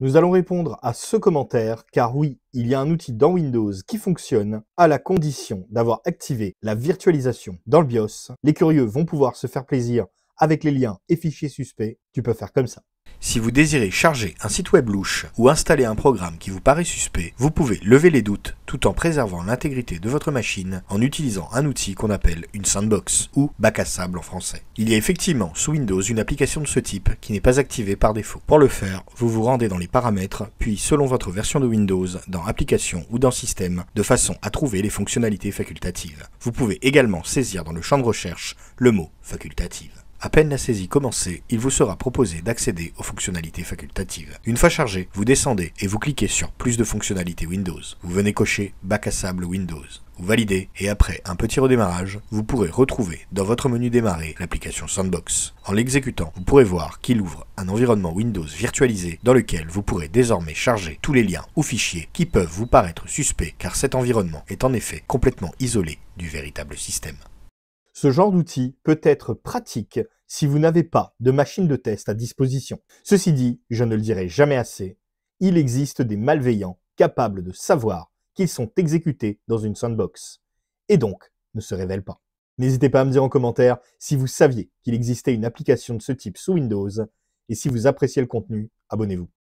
Nous allons répondre à ce commentaire car oui, il y a un outil dans Windows qui fonctionne à la condition d'avoir activé la virtualisation dans le BIOS. Les curieux vont pouvoir se faire plaisir avec les liens et fichiers suspects. Tu peux faire comme ça. Si vous désirez charger un site web louche ou installer un programme qui vous paraît suspect, vous pouvez lever les doutes tout en préservant l'intégrité de votre machine en utilisant un outil qu'on appelle une sandbox ou bac à sable en français. Il y a effectivement sous Windows une application de ce type qui n'est pas activée par défaut. Pour le faire, vous vous rendez dans les paramètres, puis selon votre version de Windows, dans Applications ou dans Système, de façon à trouver les fonctionnalités facultatives. Vous pouvez également saisir dans le champ de recherche le mot facultative. À peine la saisie commencée, il vous sera proposé d'accéder aux fonctionnalités facultatives. Une fois chargé, vous descendez et vous cliquez sur Plus de fonctionnalités Windows. Vous venez cocher Bac à sable Windows. Vous validez et après un petit redémarrage, vous pourrez retrouver dans votre menu démarrer l'application Sandbox. En l'exécutant, vous pourrez voir qu'il ouvre un environnement Windows virtualisé dans lequel vous pourrez désormais charger tous les liens ou fichiers qui peuvent vous paraître suspects car cet environnement est en effet complètement isolé du véritable système. Ce genre d'outil peut être pratique si vous n'avez pas de machine de test à disposition. Ceci dit, je ne le dirai jamais assez, il existe des malveillants capables de savoir qu'ils sont exécutés dans une sandbox et donc ne se révèlent pas. N'hésitez pas à me dire en commentaire si vous saviez qu'il existait une application de ce type sous Windows et si vous appréciez le contenu, abonnez-vous.